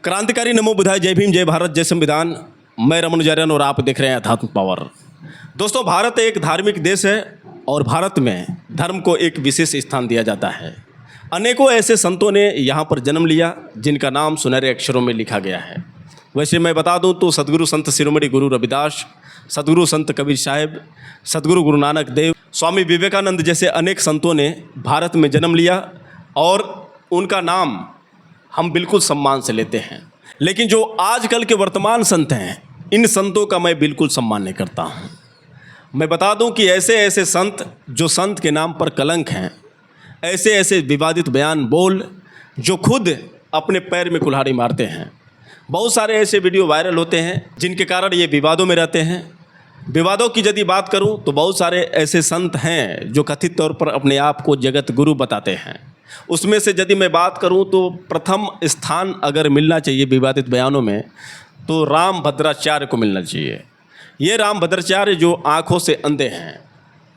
क्रांतिकारी नमो बुधाय, जय भीम, जय भारत, जय संविधान। मैं रमन जैन और आप देख रहे हैं अध्यात्म पावर। दोस्तों, भारत एक धार्मिक देश है और भारत में धर्म को एक विशेष स्थान दिया जाता है। अनेकों ऐसे संतों ने यहाँ पर जन्म लिया जिनका नाम सुनहरे अक्षरों में लिखा गया है। वैसे मैं बता दूं तो सदगुरु संत शिरोमणि गुरु रविदास, सदगुरु संत कबीर साहब, सदगुरु गुरु नानक देव, स्वामी विवेकानंद जैसे अनेक संतों ने भारत में जन्म लिया और उनका नाम हम बिल्कुल सम्मान से लेते हैं। लेकिन जो आजकल के वर्तमान संत हैं, इन संतों का मैं बिल्कुल सम्मान नहीं करता हूँ। मैं बता दूं कि ऐसे ऐसे संत जो संत के नाम पर कलंक हैं, ऐसे ऐसे विवादित बयान बोल जो खुद अपने पैर में कुल्हाड़ी मारते हैं। बहुत सारे ऐसे वीडियो वायरल होते हैं जिनके कारण ये विवादों में रहते हैं। विवादों की यदि बात करूं तो बहुत सारे ऐसे संत हैं जो कथित तौर पर अपने आप को जगत गुरु बताते हैं। उसमें से यदि मैं बात करूं तो प्रथम स्थान अगर मिलना चाहिए विवादित बयानों में तो राम भद्राचार्य को मिलना चाहिए। ये राम भद्राचार्य जो आँखों से अंधे हैं,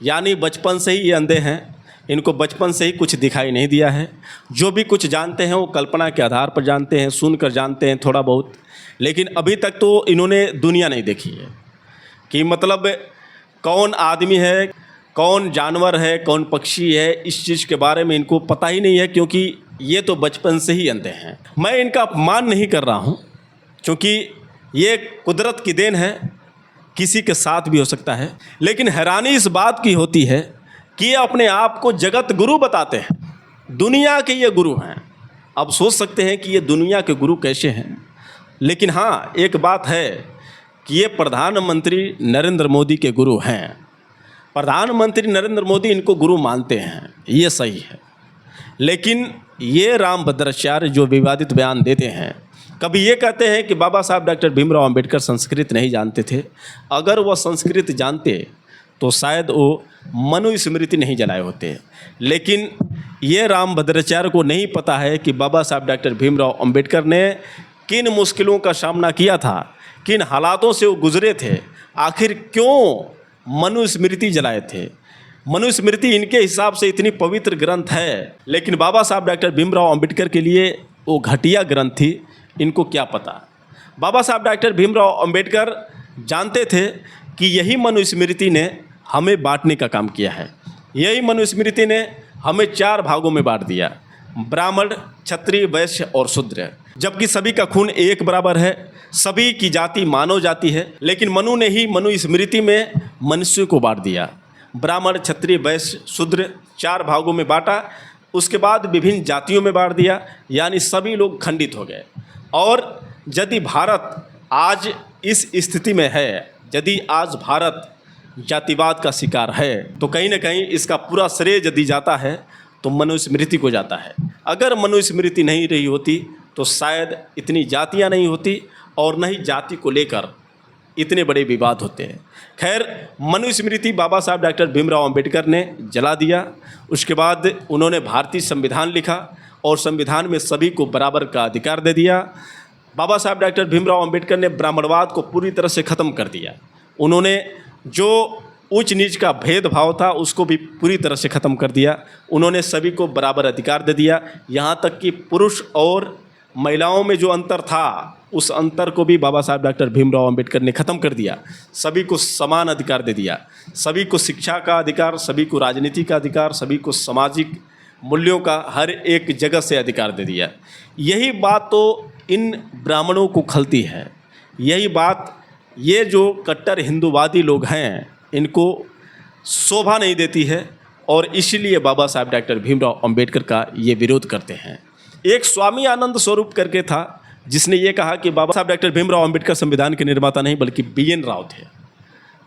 यानी बचपन से ही ये अंधे हैं, इनको बचपन से ही कुछ दिखाई नहीं दिया है। जो भी कुछ जानते हैं वो कल्पना के आधार पर जानते हैं, सुनकर जानते हैं थोड़ा बहुत। लेकिन अभी तक तो इन्होंने दुनिया नहीं देखी है कि मतलब कौन आदमी है, कौन जानवर है, कौन पक्षी है, इस चीज़ के बारे में इनको पता ही नहीं है, क्योंकि ये तो बचपन से ही अंधे हैं। मैं इनका अपमान नहीं कर रहा हूँ, क्योंकि ये कुदरत की देन है, किसी के साथ भी हो सकता है। लेकिन हैरानी इस बात की होती है कि ये अपने आप को जगत गुरु बताते हैं, दुनिया के ये गुरु हैं। अब सोच सकते हैं कि ये दुनिया के गुरु कैसे हैं। लेकिन हाँ, एक बात है कि ये प्रधानमंत्री नरेंद्र मोदी के गुरु हैं। प्रधानमंत्री नरेंद्र मोदी इनको गुरु मानते हैं, ये सही है। लेकिन ये राम भद्राचार्य जो विवादित बयान देते हैं, कभी ये कहते हैं कि बाबा साहब डॉक्टर भीमराव अंबेडकर संस्कृत नहीं जानते थे। अगर वह संस्कृत जानते तो शायद वो मनुस्मृति नहीं जलाए होते। लेकिन ये राम भद्राचार्य को नहीं पता है कि बाबा साहब डॉक्टर भीमराव अंबेडकर ने किन मुश्किलों का सामना किया था, किन हालातों से वो गुजरे थे, आखिर क्यों मनुस्मृति जलाए थे। मनुस्मृति इनके हिसाब से इतनी पवित्र ग्रंथ है, लेकिन बाबा साहब डॉक्टर भीमराव अंबेडकर के लिए वो घटिया ग्रंथ थी। इनको क्या पता। बाबा साहब डॉक्टर भीमराव अंबेडकर जानते थे कि यही मनुस्मृति ने हमें बांटने का काम किया है। यही मनुस्मृति ने हमें 4 भागों में बांट दिया, ब्राह्मण, क्षत्रिय, वैश्य और शूद्र। जबकि सभी का खून एक बराबर है, सभी की जाति मानव जाति है। लेकिन मनु ने ही मनुस्मृति में मनुष्य को बांट दिया, ब्राह्मण, क्षत्रिय, वैश्य, शूद्र 4 भागों में बांटा। उसके बाद विभिन्न जातियों में बांट दिया, यानी सभी लोग खंडित हो गए। और यदि भारत आज इस स्थिति में है, यदि आज भारत जातिवाद का शिकार है, तो कहीं ना कहीं इसका पूरा श्रेय यदि जाता है तो मनुस्मृति को जाता है। अगर मनुस्मृति नहीं रही होती तो शायद इतनी जातियां नहीं होती और न ही जाति को लेकर इतने बड़े विवाद होते हैं। खैर, मनुस्मृति बाबा साहब डॉक्टर भीमराव अंबेडकर ने जला दिया। उसके बाद उन्होंने भारतीय संविधान लिखा और संविधान में सभी को बराबर का अधिकार दे दिया। बाबा साहब डॉक्टर भीमराव अंबेडकर ने ब्राह्मणवाद को पूरी तरह से ख़त्म कर दिया। उन्होंने जो उच्च नीच का भेदभाव था उसको भी पूरी तरह से ख़त्म कर दिया। उन्होंने सभी को बराबर अधिकार दे दिया। यहाँ तक कि पुरुष और महिलाओं में जो अंतर था उस अंतर को भी बाबा साहब डॉक्टर भीमराव अंबेडकर ने ख़त्म कर दिया। सभी को समान अधिकार दे दिया, सभी को शिक्षा का अधिकार, सभी को राजनीति का अधिकार, सभी को सामाजिक मूल्यों का हर एक जगह से अधिकार दे दिया। यही बात तो इन ब्राह्मणों को खलती है। यही बात ये जो कट्टर हिंदूवादी लोग हैं इनको शोभा नहीं देती है और इसीलिए बाबा साहब डॉक्टर भीमराव अंबेडकर का ये विरोध करते हैं। एक स्वामी आनंद स्वरूप करके था जिसने ये कहा कि बाबा साहब डॉक्टर भीमराव अंबेडकर संविधान के निर्माता नहीं बल्कि BN राव थे।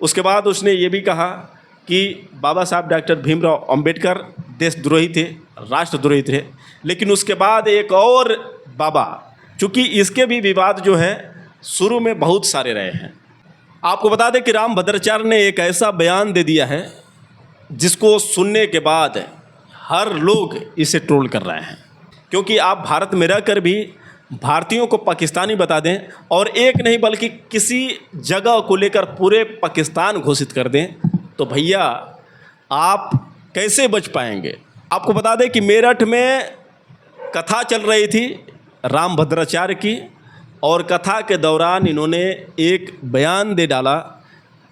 उसके बाद उसने ये भी कहा कि बाबा साहब डॉक्टर भीमराव अंबेडकर देशद्रोही थे, राष्ट्रद्रोही थे। लेकिन उसके बाद एक और बाबा, चूँकि इसके भी विवाद जो है शुरू में बहुत सारे रहे हैं। आपको बता दें कि राम भद्राचार्य ने एक ऐसा बयान दे दिया है जिसको सुनने के बाद हर लोग इसे ट्रोल कर रहे हैं। क्योंकि आप भारत में रहकर भी भारतीयों को पाकिस्तानी बता दें और एक नहीं बल्कि किसी जगह को लेकर पूरे पाकिस्तान घोषित कर दें तो भैया आप कैसे बच पाएंगे। आपको बता दें कि मेरठ में कथा चल रही थी राम भद्राचार्य की और कथा के दौरान इन्होंने एक बयान दे डाला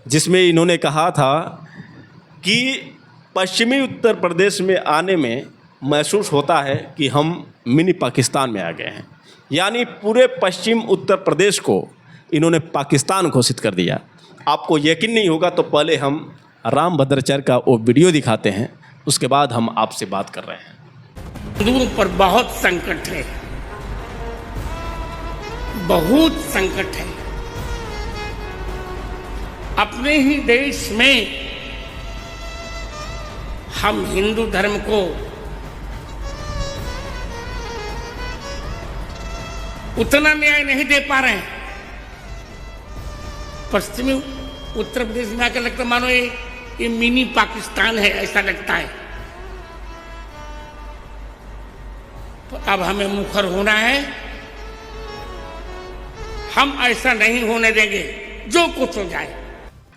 जिसमें इन्होंने कहा था कि पश्चिमी उत्तर प्रदेश में आने में महसूस होता है कि हम मिनी पाकिस्तान में आ गए हैं। यानी पूरे पश्चिम उत्तर प्रदेश को इन्होंने पाकिस्तान घोषित कर दिया। आपको यकीन नहीं होगा तो पहले हम रामभद्राचार्य का वो वीडियो दिखाते हैं, उसके बाद हम आपसे बात कर रहे हैं। हिंदुओं पर बहुत संकट है, बहुत संकट है। अपने ही देश में हम हिंदू धर्म को उतना न्याय नहीं दे पा रहे हैं। पश्चिमी उत्तर प्रदेश में आकर लगता मानो ये मिनी पाकिस्तान है, ऐसा लगता है। तो अब हमें मुखर होना है, हम ऐसा नहीं होने देंगे, जो कुछ हो जाए।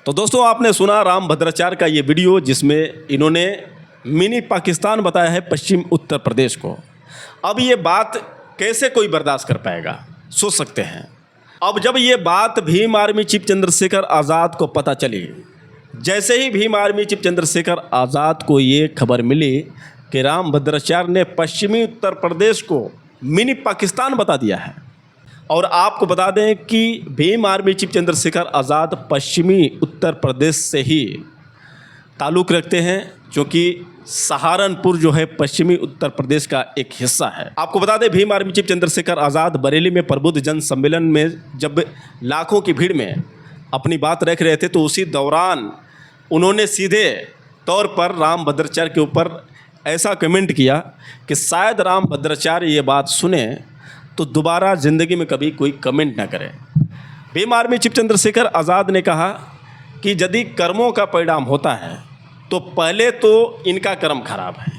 तो दोस्तों, आपने सुना रामभद्राचार्य का ये वीडियो जिसमें इन्होंने मिनी पाकिस्तान बताया है पश्चिम उत्तर प्रदेश को। अब ये बात कैसे कोई बर्दाश्त कर पाएगा, सोच सकते हैं। अब जब ये बात भीम आर्मी चीफ चंद्रशेखर आज़ाद को पता चली, जैसे ही भीम आर्मी चीफ चंद्रशेखर आज़ाद को ये खबर मिली कि रामभद्राचार्य ने पश्चिमी उत्तर प्रदेश को मिनी पाकिस्तान बता दिया है। और आपको बता दें कि भीम आर्मी चीफ चंद्रशेखर आज़ाद पश्चिमी उत्तर प्रदेश से ही ताल्लुक़ रखते हैं, क्योंकि सहारनपुर जो है पश्चिमी उत्तर प्रदेश का एक हिस्सा है। आपको बता दें, भीम आर्मी चीफ चंद्रशेखर आज़ाद बरेली में प्रबुद्ध जन सम्मेलन में जब लाखों की भीड़ में अपनी बात रख रहे थे, तो उसी दौरान उन्होंने सीधे तौर पर रामभद्राचार्य के ऊपर ऐसा कमेंट किया कि शायद रामभद्राचार्य ये बात सुने तो दोबारा ज़िंदगी में कभी कोई कमेंट ना करें। भीम आर्मी चीफ चंद्रशेखर आज़ाद ने कहा कि यदि कर्मों का परिणाम होता है तो पहले तो इनका कर्म खराब है,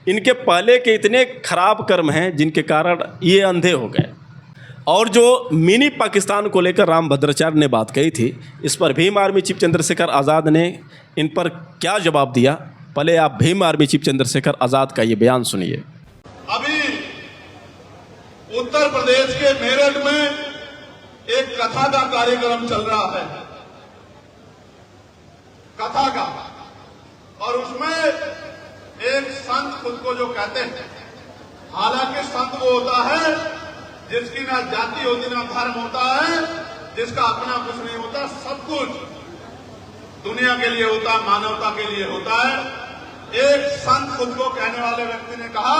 इनके पहले के इतने खराब कर्म हैं जिनके कारण ये अंधे हो गए। और जो मिनी पाकिस्तान को लेकर रामभद्राचार्य ने बात कही थी, इस पर भीम आर्मी चीफ चंद्रशेखर आज़ाद ने इन पर क्या जवाब दिया, पहले आप भीम आर्मी चीफ चंद्रशेखर आज़ाद का ये बयान सुनिए। अभी उत्तर प्रदेश के मेरठ में एक कथा का कार्यक्रम चल रहा है, कथा का, और उसमें एक संत खुद को जो कहते हैं, हालांकि संत वो होता है जिसकी ना जाति होती ना धर्म होता है, जिसका अपना कुछ नहीं होता, सब कुछ दुनिया के लिए होता है, मानवता के लिए होता है। एक संत खुद को कहने वाले व्यक्ति ने कहा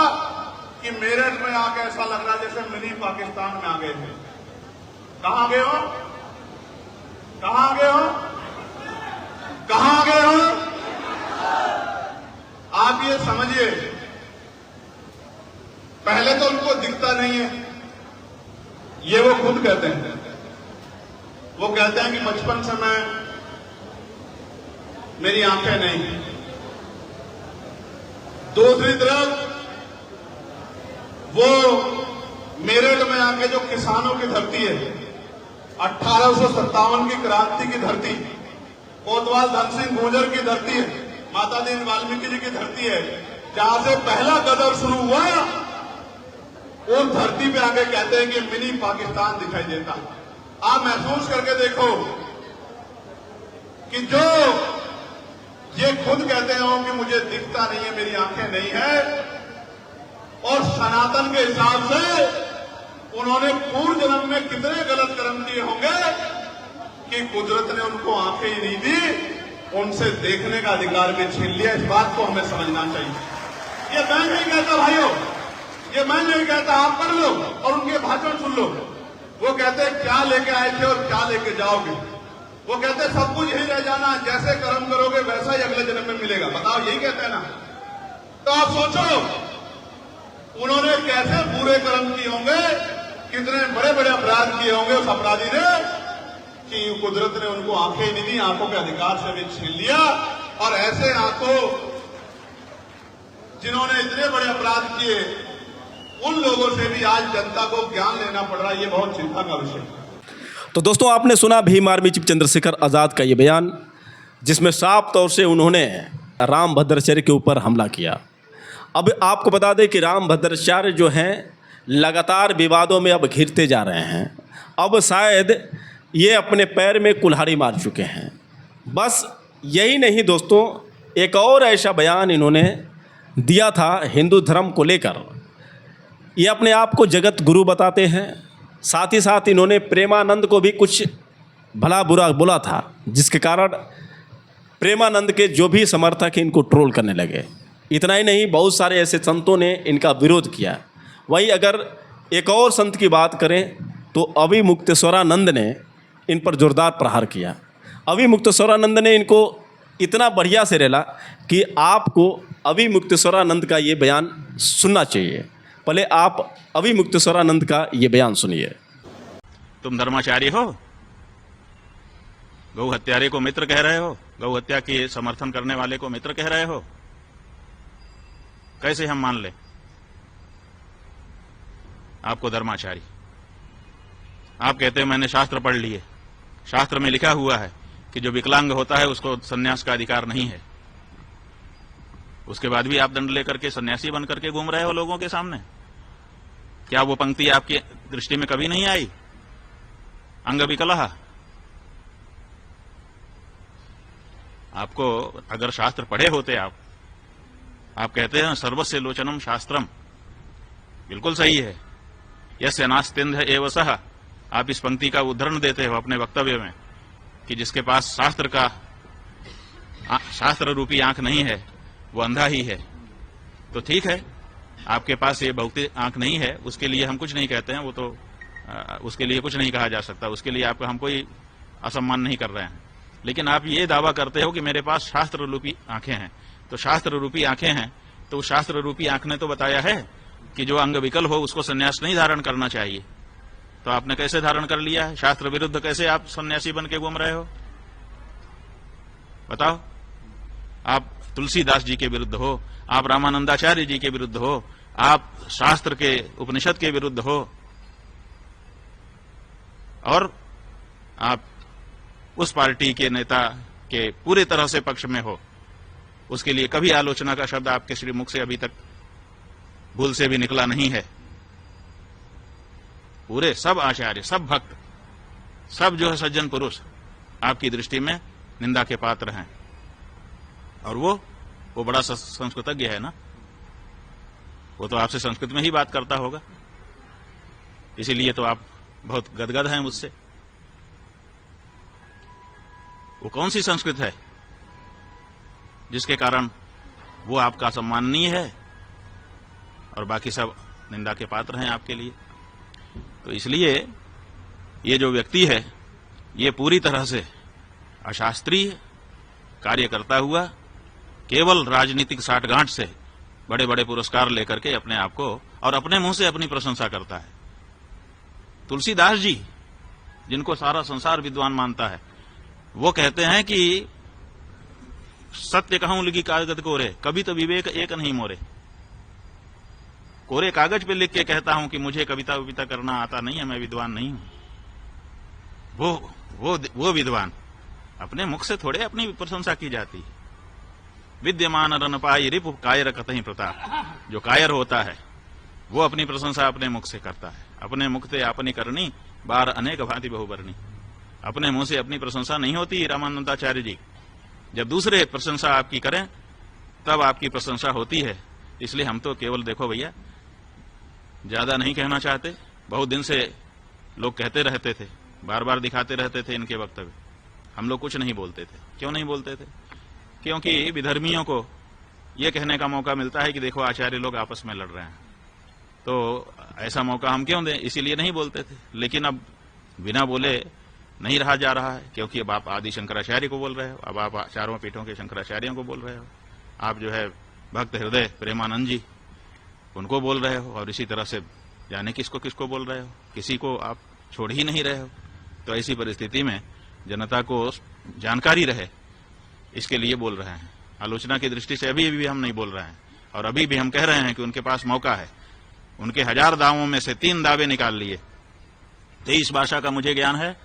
कि मेरठ में आके ऐसा लग रहा जैसे मिनी पाकिस्तान में आ गए थे। कहां गए हो, कहां गए हो, कहां गए हो? आप ये समझिए, पहले तो उनको दिखता नहीं है, ये वो खुद कहते हैं। वो कहते हैं कि बचपन से मेरी आंखें नहीं। दूसरी तरफ वो मेरठ में आके जो किसानों की धरती है, 1857 की क्रांति की धरती, कोतवाल धन सिंह गुर्जर की धरती है, माता दीन वाल्मीकि जी की धरती है, जहां से पहला गदर शुरू हुआ, उस धरती पे आके कहते हैं कि मिनी पाकिस्तान दिखाई देता। आप महसूस करके देखो कि जो ये खुद कहते हो कि मुझे दिखता नहीं है, मेरी आंखें नहीं है, और सनातन के हिसाब से उन्होंने पूर्व जन्म में कितने गलत कर्म किए होंगे कि कुदरत ने उनको आंखें ही नहीं दी, उनसे देखने का अधिकार भी छीन लिया। इस बात को हमें समझना चाहिए। ये मैं नहीं कहता भाइयों, ये मैं नहीं कहता, आप कर लो और उनके भाषण सुन लो। वो कहते हैं क्या लेके आए थे और क्या लेके जाओगे। वो कहते हैं सब कुछ यही रह जाना, जैसे कर्म करोगे वैसा ही अगले जन्म में मिलेगा। बताओ, यही कहते हैं ना? तो आप सोचो उन्होंने कैसे बुरे कर्म किए होंगे, कितने बड़े बड़े अपराध किए होंगे उस अपराधी ने, कि कुदरत ने उनको आंखें ही नहीं दी, आंखों के अधिकार से भी छीन लिया। और ऐसे आंखों जिन्होंने इतने बड़े अपराध किए, उन लोगों से भी आज जनता को ज्ञान लेना पड़ रहा है। ये बहुत चिंता का विषय है। तो दोस्तों, आपने सुना भीम आर्मी चीफ चंद्रशेखर आज़ाद का ये बयान, जिसमें साफ तौर से उन्होंने रामभद्राचार्य के ऊपर हमला किया। अब आपको बता दें कि रामभद्राचार्य जो हैं लगातार विवादों में अब घिरते जा रहे हैं। अब शायद ये अपने पैर में कुल्हाड़ी मार चुके हैं। बस यही नहीं दोस्तों, एक और ऐसा बयान इन्होंने दिया था हिंदू धर्म को लेकर। ये अपने आप को जगत गुरु बताते हैं, साथ ही साथ इन्होंने प्रेमानंद को भी कुछ भला बुरा बोला था, जिसके कारण प्रेमानंद के जो भी समर्थक इनको ट्रोल करने लगे। इतना ही नहीं, बहुत सारे ऐसे संतों ने इनका विरोध किया। वहीं अगर एक और संत की बात करें तो अभी मुक्तेश्वरानंद ने इन पर जोरदार प्रहार किया। अभी मुक्तेश्वरानंद ने इनको इतना बढ़िया से रेला कि आपको अभी मुक्तेश्वरानंद का ये बयान सुनना चाहिए। पहले आप अभी मुक्तेश्वरानंद का ये बयान सुनिए। तुम धर्माचार्य हो, गौ हत्यारे को मित्र कह रहे हो, गौ हत्या के समर्थन करने वाले को मित्र कह रहे हो, कैसे हम मान ले आपको धर्माचार्य? आप कहते हैं मैंने शास्त्र पढ़ लिए, शास्त्र में लिखा हुआ है कि जो विकलांग होता है उसको सन्यास का अधिकार नहीं है। उसके बाद भी आप दंड लेकर के सन्यासी बन करके घूम रहे हो लोगों के सामने। क्या वो पंक्ति आपकी दृष्टि में कभी नहीं आई? अंग विकलः। आपको अगर शास्त्र पढ़े होते आप कहते हैं सर्वस्य लोचनम शास्त्रम, बिल्कुल सही है। यस्य नास्तिंध एव सः, आप इस पंक्ति का उदाहरण देते हो अपने वक्तव्य में कि जिसके पास शास्त्र रूपी आंख नहीं है वो अंधा ही है। तो ठीक है, आपके पास ये भौतिक आंख नहीं है, उसके लिए हम कुछ नहीं कहते हैं, वो तो उसके लिए कुछ नहीं कहा जा सकता, उसके लिए आपको हम कोई असम्मान नहीं कर रहे हैं। लेकिन आप ये दावा करते हो कि मेरे पास शास्त्र रूपी आंखें हैं। तो शास्त्र रूपी आंखें हैं तो शास्त्र रूपी आंख ने तो बताया है कि जो अंग विकल हो उसको सन्यास नहीं धारण करना चाहिए। तो आपने कैसे धारण कर लिया है? शास्त्र विरुद्ध कैसे आप सन्यासी बन के घूम रहे हो? बताओ। आप तुलसीदास जी के विरुद्ध हो, आप रामानंदाचार्य जी के विरुद्ध हो, आप शास्त्र के उपनिषद के विरुद्ध हो, और आप उस पार्टी के नेता के पूरे तरह से पक्ष में हो। उसके लिए कभी आलोचना का शब्द आपके श्रीमुख से अभी तक भूल से भी निकला नहीं है। पूरे सब आचार्य, सब भक्त, सब जो है सज्जन पुरुष आपकी दृष्टि में निंदा के पात्र हैं। और वो बड़ा संस्कृतज्ञ है ना, वो तो आपसे संस्कृत में ही बात करता होगा, इसीलिए तो आप बहुत गदगद हैं मुझसे। वो कौन सी संस्कृत है जिसके कारण वो आपका सम्माननीय है और बाकी सब निंदा के पात्र हैं आपके लिए? तो इसलिए ये जो व्यक्ति है ये पूरी तरह से अशास्त्रीय कार्य करता हुआ केवल राजनीतिक साठगांठ से बड़े बड़े पुरस्कार लेकर के अपने आप को और अपने मुंह से अपनी प्रशंसा करता है। तुलसीदास जी, जिनको सारा संसार विद्वान मानता है, वो कहते हैं कि सत्य कहूं लगी कागज कोरे, कभी तो विवेक एक नहीं मोरे। कोरे कागज पे लिख के कहता हूं कि मुझे कविता विविता करना आता नहीं है, मैं विद्वान नहीं हूं। वो विद्वान, अपने मुख से थोड़े अपनी प्रशंसा की जाती है। विद्यमान रन पाई रिपु कायर कतहि प्रताप। जो कायर होता है वो अपनी प्रशंसा अपने मुख से करता है। अपने मुख से अपनी करनी बार अनेक भांति बहुबरनी। अपने मुंह से अपनी प्रशंसा नहीं होती। रामानंदाचार्य जी, जब दूसरे प्रशंसा आपकी करें तब आपकी प्रशंसा होती है। इसलिए हम तो केवल, देखो भैया, ज्यादा नहीं कहना चाहते। बहुत दिन से लोग कहते रहते थे, बार बार दिखाते रहते थे इनके वक्तव्य, हम लोग कुछ नहीं बोलते थे। क्यों नहीं बोलते थे? क्योंकि विधर्मियों को यह कहने का मौका मिलता है कि देखो आचार्य लोग आपस में लड़ रहे हैं, तो ऐसा मौका हम क्यों दें, इसीलिए नहीं बोलते थे। लेकिन अब बिना बोले नहीं रहा जा रहा है, क्योंकि अब आप आदि शंकराचार्य को बोल रहे हो, अब आप चारों पीठों के शंकराचार्यों को बोल रहे हो, आप जो है भक्त हृदय प्रेमानंद जी उनको बोल रहे हो, और इसी तरह से जाने किसको किसको बोल रहे हो, किसी को आप छोड़ ही नहीं रहे हो। तो ऐसी परिस्थिति में जनता को जानकारी रहे, इसके लिए बोल रहे हैं। आलोचना की दृष्टि से अभी भी हम नहीं बोल रहे हैं, और अभी भी हम कह रहे हैं कि उनके पास मौका है। उनके 1000 दावों में से 3 दावे निकाल लिए। 23 भाषा का मुझे ज्ञान है।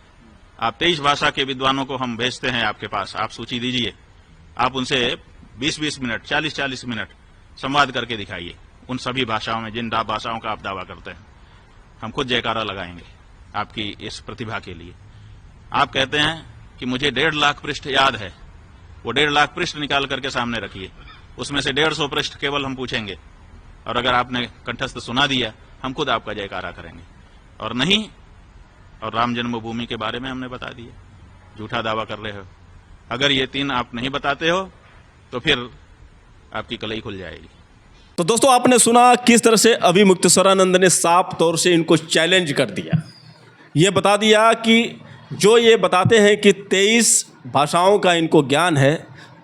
आप 23 भाषा के विद्वानों को हम भेजते हैं आपके पास, आप सूची दीजिए। आप उनसे 20-20 मिनट, 40-40 मिनट संवाद करके दिखाइए उन सभी भाषाओं में, जिन भाषाओं का आप दावा करते हैं। हम खुद जयकारा लगाएंगे। आपकी इस प्रतिभा के लिए। आप कहते हैं कि मुझे 1.5 लाख पृष्ठ याद है, वो 1.5 लाख पृष्ठ निकाल करके सामने रखिए, उसमें से 150 पृष्ठ केवल हम पूछेंगे, और अगर आपने कंठस्थ सुना दिया हम खुद आपका जयकारा करेंगे, और नहीं और राम जन्मभूमि के बारे में हमने बता दिया, झूठा दावा कर रहे हो। अगर ये 3 आप नहीं बताते हो तो फिर आपकी कलई खुल जाएगी। तो दोस्तों आपने सुना किस तरह से अभी मुक्तेश्वरानंद ने साफ तौर से इनको चैलेंज कर दिया। ये बता दिया कि जो ये बताते हैं कि 23 भाषाओं का इनको ज्ञान है,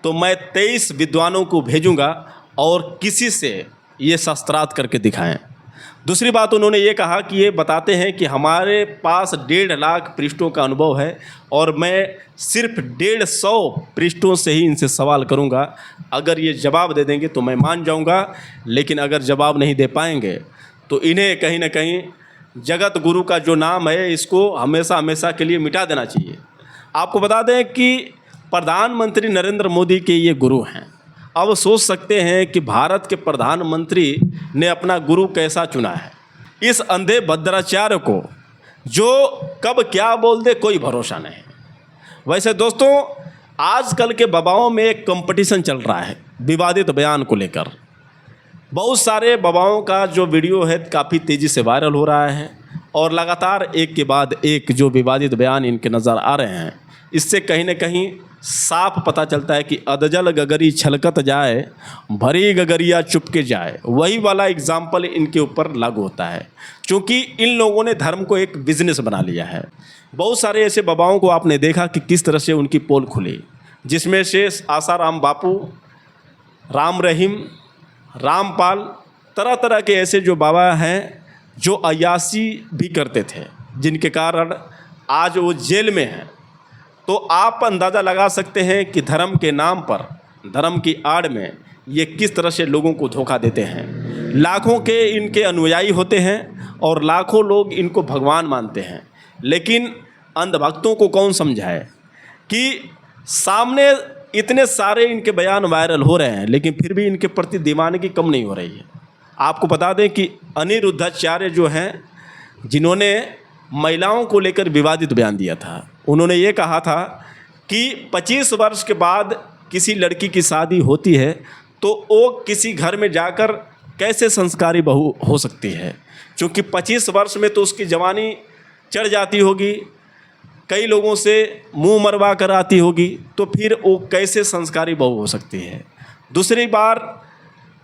तो मैं 23 विद्वानों को भेजूंगा और किसी से ये शास्त्रार्थ करके दिखाएं। दूसरी बात उन्होंने ये कहा कि ये बताते हैं कि हमारे पास 1.5 लाख पृष्ठों का अनुभव है और मैं सिर्फ 150 पृष्ठों से ही इनसे सवाल करूंगा। अगर ये जवाब दे देंगे तो मैं मान जाऊंगा, लेकिन अगर जवाब नहीं दे पाएंगे तो इन्हें कहीं ना कहीं जगत गुरु का जो नाम है इसको हमेशा हमेशा के लिए मिटा देना चाहिए। आपको बता दें कि प्रधानमंत्री नरेंद्र मोदी के ये गुरु हैं। अब सोच सकते हैं कि भारत के प्रधानमंत्री ने अपना गुरु कैसा चुना है। इस अंधे भद्राचार्य को जो कब क्या बोल दे कोई भरोसा नहीं। वैसे दोस्तों आजकल के बाबाओं में एक कंपटीशन चल रहा है विवादित बयान को लेकर। बहुत सारे बाबाओं का जो वीडियो है काफ़ी तेज़ी से वायरल हो रहा है और लगातार एक के बाद एक जो विवादित बयान इनके नज़र आ रहे हैं, इससे कहीं ना कहीं साफ पता चलता है कि अदजल गगरी छलकत जाए, भरी गगरिया चुपके जाए, वही वाला एग्जाम्पल इनके ऊपर लागू होता है। क्योंकि इन लोगों ने धर्म को एक बिजनेस बना लिया है। बहुत सारे ऐसे बाबाओं को आपने देखा कि किस तरह से उनकी पोल खुली, जिसमें से आसाराम बापू, राम रहीम, रामपाल, तरह तरह के ऐसे जो बाबा हैं जो अय्याशी भी करते थे, जिनके कारण आज वो जेल में हैं। तो आप अंदाज़ा लगा सकते हैं कि धर्म के नाम पर, धर्म की आड़ में ये किस तरह से लोगों को धोखा देते हैं। लाखों के इनके अनुयायी होते हैं और लाखों लोग इनको भगवान मानते हैं, लेकिन अंधभक्तों को कौन समझाए कि सामने इतने सारे इनके बयान वायरल हो रहे हैं, लेकिन फिर भी इनके प्रति दीवानगी कम नहीं हो रही है। आपको बता दें कि अनिरुद्धाचार्य जो हैं, जिन्होंने महिलाओं को लेकर विवादित बयान दिया था, उन्होंने ये कहा था कि 25 वर्ष के बाद किसी लड़की की शादी होती है तो वो किसी घर में जाकर कैसे संस्कारी बहू हो सकती है, क्योंकि 25 वर्ष में तो उसकी जवानी चढ़ जाती होगी, कई लोगों से मुंह मरवा कर आती होगी, तो फिर वो कैसे संस्कारी बहू हो सकती है। दूसरी बार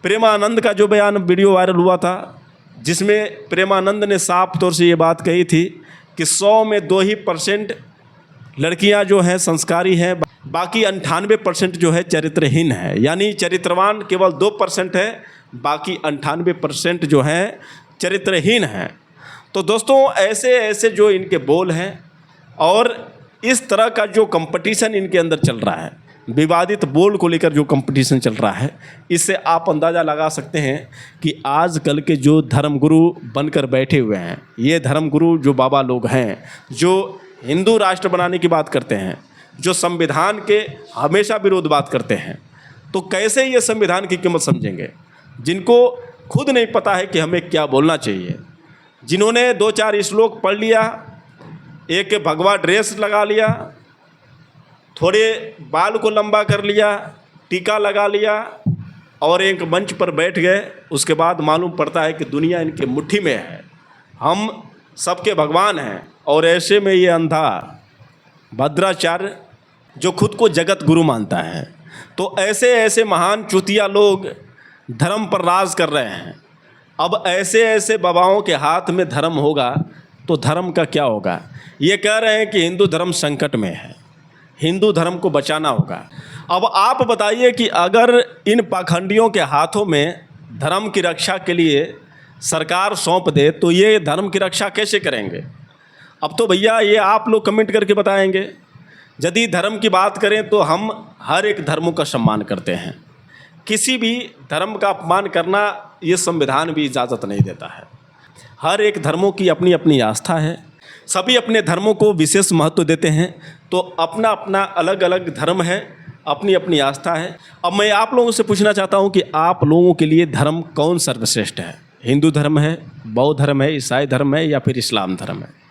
प्रेमानंद का जो बयान वीडियो वायरल हुआ था, जिसमें प्रेमानंद ने साफ तौर से ये बात कही थी कि 100 में 2% लड़कियां जो हैं संस्कारी हैं, बाकी 98% जो है चरित्रहीन है। यानी चरित्रवान केवल 2% है, बाकी 98% जो है चरित्रहीन है। तो दोस्तों ऐसे ऐसे जो इनके बोल हैं और इस तरह का जो कंपटीशन इनके अंदर चल रहा है, विवादित बोल को लेकर जो कंपटीशन चल रहा है, इससे आप अंदाज़ा लगा सकते हैं कि आजकल के जो धर्मगुरु बनकर बैठे हुए हैं, ये धर्मगुरु जो बाबा लोग हैं, जो हिंदू राष्ट्र बनाने की बात करते हैं, जो संविधान के हमेशा विरोध बात करते हैं, तो कैसे ये संविधान की कीमत समझेंगे, जिनको खुद नहीं पता है कि हमें क्या बोलना चाहिए, जिन्होंने 2-4 श्लोक पढ़ लिया, एक भगवा ड्रेस लगा लिया, थोड़े बाल को लंबा कर लिया, टीका लगा लिया और एक मंच पर बैठ गए, उसके बाद मालूम पड़ता है कि दुनिया इनके मुट्ठी में है, हम सबके भगवान हैं। और ऐसे में ये अंधा भद्राचार्य जो खुद को जगत गुरु मानता है, तो ऐसे ऐसे महान चुतिया लोग धर्म पर राज कर रहे हैं। अब ऐसे ऐसे बाबाओं के हाथ में धर्म होगा तो धर्म का क्या होगा। ये कह रहे हैं कि हिंदू धर्म संकट में है, हिंदू धर्म को बचाना होगा। अब आप बताइए कि अगर इन पाखंडियों के हाथों में धर्म की रक्षा के लिए सरकार सौंप दे तो ये धर्म की रक्षा कैसे करेंगे। अब तो भैया ये आप लोग कमेंट करके बताएंगे। यदि धर्म की बात करें तो हम हर एक धर्मों का सम्मान करते हैं, किसी भी धर्म का अपमान करना ये संविधान भी इजाज़त नहीं देता है। हर एक धर्मों की अपनी अपनी आस्था है, सभी अपने धर्मों को विशेष महत्व देते हैं, तो अपना अपना अलग अलग धर्म है, अपनी अपनी आस्था है। अब मैं आप लोगों से पूछना चाहता हूं कि आप लोगों के लिए धर्म कौन सर्वश्रेष्ठ है, हिंदू धर्म है, बौद्ध धर्म है, ईसाई धर्म है या फिर इस्लाम धर्म है।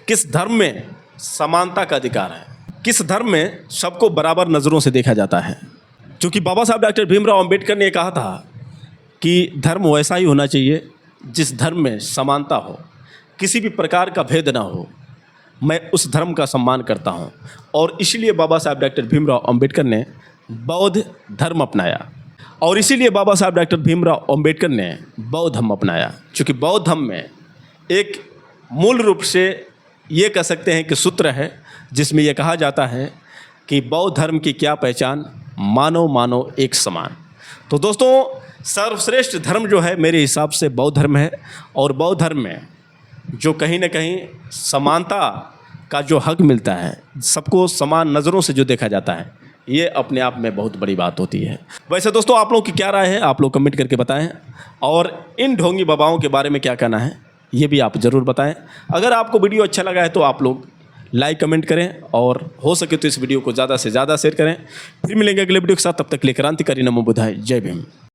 किस धर्म में समानता का अधिकार है, किस धर्म में सबको बराबर नज़रों से देखा जाता है। क्योंकि बाबा साहब डॉक्टर भीमराव अंबेडकर ने कहा था कि धर्म वैसा ही होना चाहिए जिस धर्म में समानता हो, किसी भी प्रकार का भेद ना हो। मैं उस धर्म का सम्मान करता हूँ और इसीलिए बाबा साहब डॉक्टर भीमराव अंबेडकर ने बौद्ध धर्म अपनाया और इसीलिए बाबा साहब डॉक्टर भीमराव अंबेडकर ने बौद्ध धर्म अपनाया। क्योंकि बौद्ध धर्म में एक मूल रूप से ये कह सकते हैं कि सूत्र है जिसमें यह कहा जाता है कि बौद्ध धर्म की क्या पहचान, मानो मानो एक समान। तो दोस्तों सर्वश्रेष्ठ धर्म जो है मेरे हिसाब से बौद्ध धर्म है और बौद्ध धर्म में जो कहीं ना कहीं समानता का जो हक मिलता है, सबको समान नज़रों से जो देखा जाता है, ये अपने आप में बहुत बड़ी बात होती है। वैसे दोस्तों आप लोगों की क्या राय है, आप लोग कमेंट करके बताएं और इन ढोंगी बाबाओं के बारे में क्या कहना है ये भी आप ज़रूर बताएं। अगर आपको वीडियो अच्छा लगा है तो आप लोग लाइक कमेंट करें और हो सके तो इस वीडियो को ज़्यादा से ज़्यादा शेयर करें। फिर मिलेंगे अगले वीडियो के साथ, तब तक के लिए क्रांतिकारी नमो बुद्धाय, जय भीम।